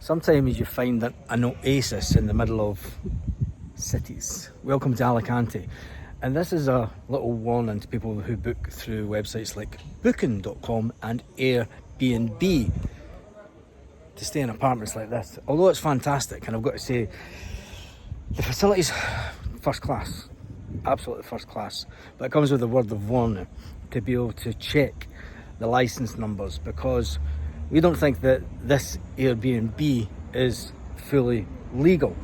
Sometimes you find an oasis in the middle of cities. Welcome to Alicante. And this is a little warning to people who book through websites like booking.com and Airbnb to stay in apartments like this. Although it's fantastic, and I've got to say, the facility's first class, absolutely first class, but it comes with a word of warning to be able to check the license numbers, because we don't think that this Airbnb is fully legal.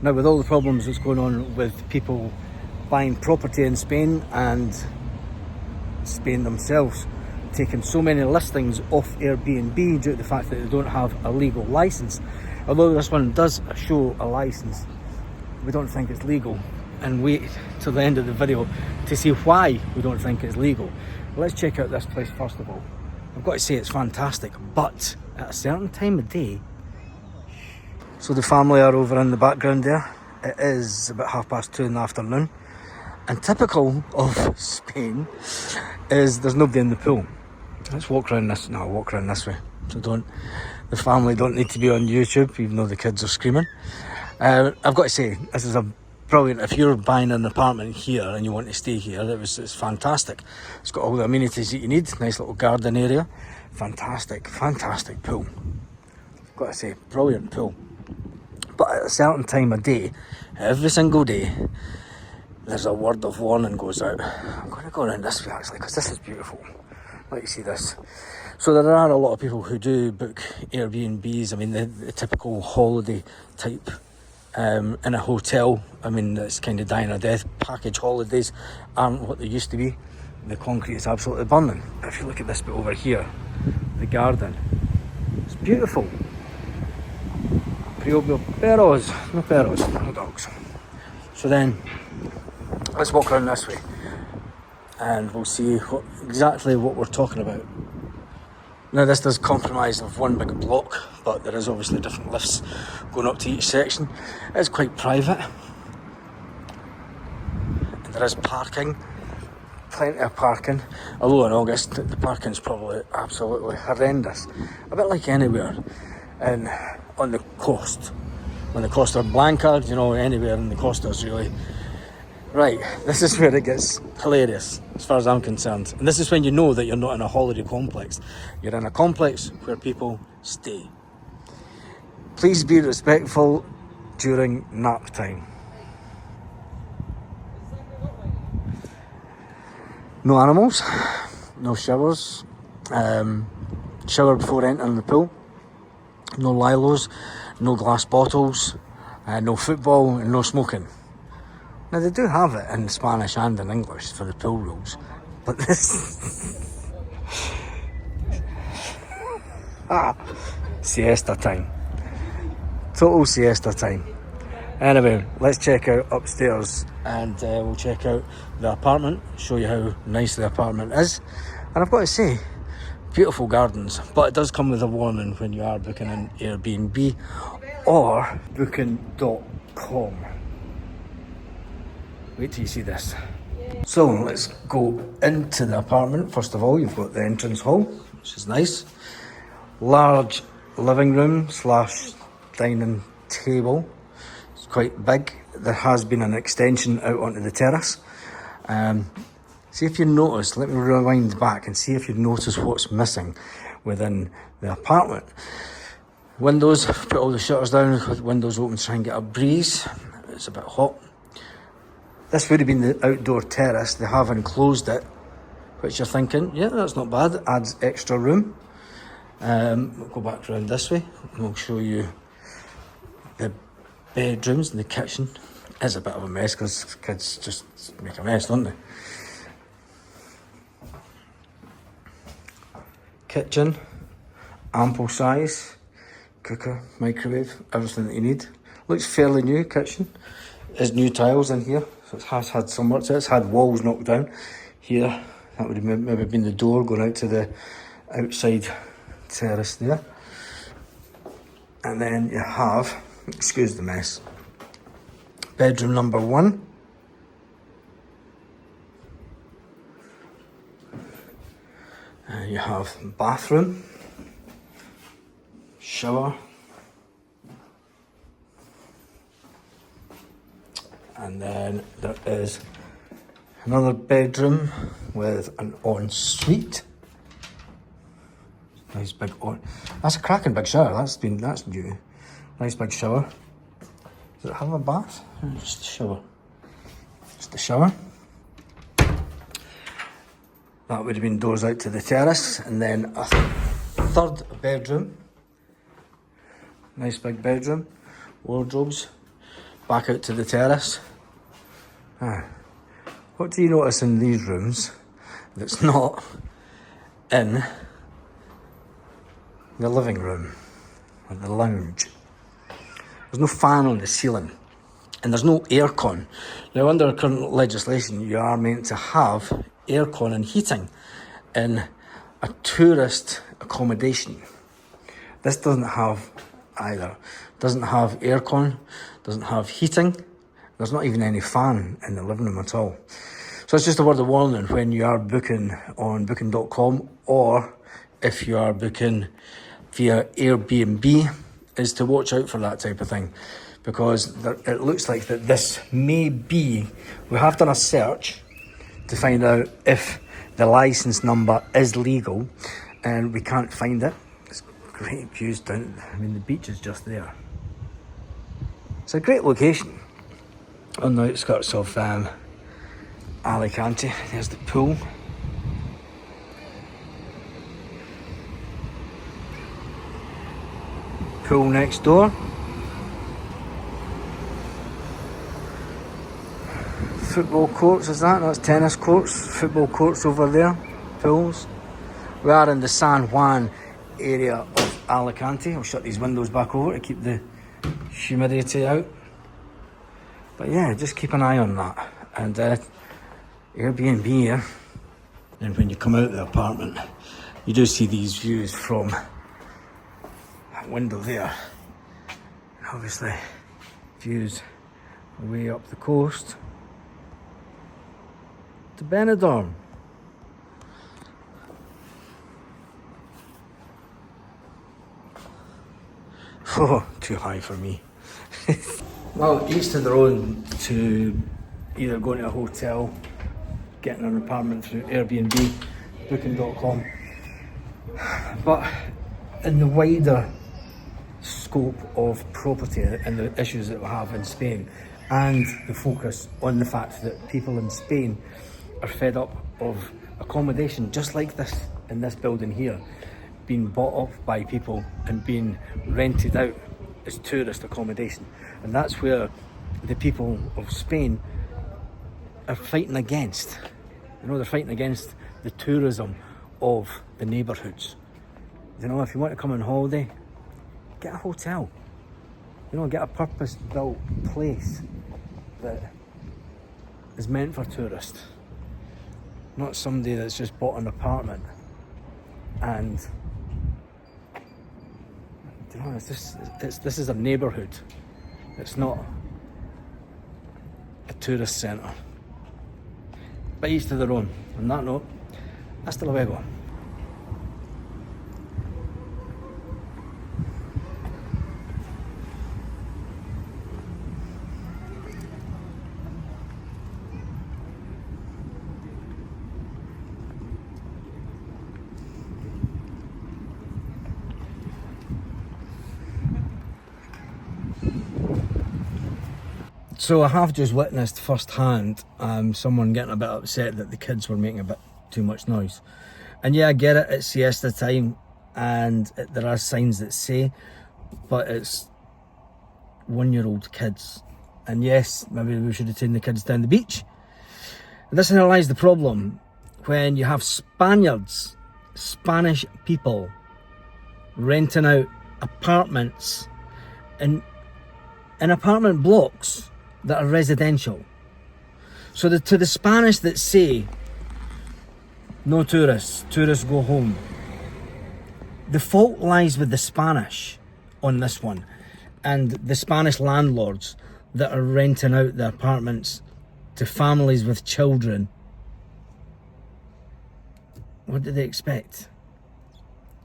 Now, with all the problems that's going on with people buying property in Spain and Spain themselves taking so many listings off Airbnb due to the fact that they don't have a legal license, although this one does show a license, we don't think it's legal, and wait till the end of the video to see why we don't think it's legal. Let's check out this place first of all. I've got to say it's fantastic, but at a certain time of day. So the family are over in the background there. It is about 2:30 in the afternoon, and typical of Spain is there's nobody in the pool. Let's walk around this. No, I'll walk around this way. So the family don't need to be on YouTube, even though the kids are screaming. I've got to say, this is a brilliant. If you're buying an apartment here and you want to stay here, it's fantastic. It's got all the amenities that you need. Nice little garden area. Fantastic pool. I've got to say, brilliant pool. But at a certain time of day, every single day, there's a word of warning goes out. I'm going to go around this way actually, because this is beautiful. Let you see this. So there are a lot of people who do book Airbnbs. I mean, the typical holiday type in a hotel. I mean, it's kind of dying a death. Package holidays aren't what they used to be. The concrete is absolutely burning. If you look at this bit over here, the garden, it's beautiful. No perros, no dogs. So then, let's walk around this way, and we'll see exactly what we're talking about. Now, this does compromise of one big block, but there is obviously different lifts going up to each section. It's quite private, and there is parking, plenty of parking. Although in August, the parking's probably absolutely horrendous. A bit like anywhere on the coast. On the Costa Blanca, anywhere in the Costas really. Right, this is where it gets hilarious, as far as I'm concerned. And this is when you know that you're not in a holiday complex. You're in a complex where people stay. Please be respectful during nap time. No animals, no showers, shower before entering the pool, no lilos, no glass bottles, no football, and no smoking. Now, they do have it in Spanish and in English for the pool rules, but this... siesta time. Total siesta time. Anyway, let's check out upstairs, and we'll check out the apartment, show you how nice the apartment is. And I've got to say, beautiful gardens, but it does come with a warning when you are booking an Airbnb or booking.com. Wait till you see this. So let's go into the apartment. First of all, you've got the entrance hall, which is nice. Large living room / dining table. It's quite big. There has been an extension out onto the terrace. See if you notice, let me rewind back and see if you notice what's missing within the apartment. Windows, put all the shutters down, with windows open to try and get a breeze. It's a bit hot. This would have been the outdoor terrace. They have enclosed it, which you're thinking, yeah, that's not bad. It adds extra room. We'll go back around this way and we'll show you the bedrooms and the kitchen. It's a bit of a mess because kids just make a mess, don't they? Kitchen, ample size, cooker, microwave, everything that you need. Looks fairly new. Kitchen. There's new tiles in here, so it has had some work to it. It's had walls knocked down. Here, that would have maybe been the door going out to the outside terrace there. And then you have, excuse the mess, bedroom number 1. You have bathroom, shower, And then there is another bedroom with an ensuite. Nice big that's a cracking big shower. That's new. Nice big shower. Does it have a bath? Just a shower. Just a shower. That would have been doors out to the terrace, and then a third bedroom. Nice big bedroom. Wardrobes. Back out to the terrace. What do you notice in these rooms that's not in the living room or the lounge? There's no fan on the ceiling and there's no aircon. Now, under current legislation, you are meant to have aircon and heating in a tourist accommodation. This doesn't have either. Doesn't have aircon, doesn't have heating. There's not even any fan in the living room at all. So it's just a word of warning when you are booking on booking.com, or if you are booking via Airbnb, is to watch out for that type of thing, because it looks like that this may be, we have done a search to find out if the license number is legal, and we can't find it. It's great views down, I mean the beach is just there. It's a great location on the outskirts of Alicante. There's the pool. Pool next door. Football courts, is that? That's tennis courts. Football courts over there. Pools. We are in the San Juan area of Alicante. I'll shut these windows back over to keep the humidity out. But yeah, just keep an eye on that. And Airbnb here. And when you come out of the apartment, you do see these views from that window there. And obviously, views way up the coast to Benidorm. Oh, too high for me. Well, each to their own to either going to a hotel, getting an apartment through Airbnb, booking.com. But in the wider scope of property and the issues that we have in Spain, and the focus on the fact that people in Spain are fed up of accommodation just like this in this building here, being bought up by people and being rented out as tourist accommodation. And that's where the people of Spain are fighting against. You know, they're fighting against the tourism of the neighbourhoods. You know, if you want to come on holiday, get a hotel. You know, get a purpose-built place that is meant for tourists. Not somebody that's just bought an apartment and, you know, this is a neighbourhood. It's not a tourist centre. But each to their own. On that note, hasta luego. So I have just witnessed firsthand someone getting a bit upset that the kids were making a bit too much noise. And yeah, I get it, it's siesta time and there are signs that say, but it's 1-year-old kids. And yes, maybe we should have taken the kids down the beach. And this here lies the problem when you have Spaniards, Spanish people, renting out apartments in apartment blocks that are residential. So to the Spanish that say, no tourists, tourists go home, the fault lies with the Spanish on this one, and the Spanish landlords that are renting out the apartments to families with children. What do they expect?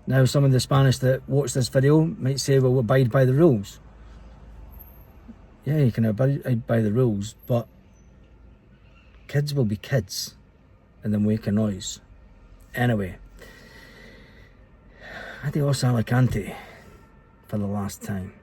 Now, some of the Spanish that watch this video might say, well, we'll abide by the rules. yeah, you can abide by the rules, but kids will be kids and then make a noise. Anyway, adios Alicante for the last time.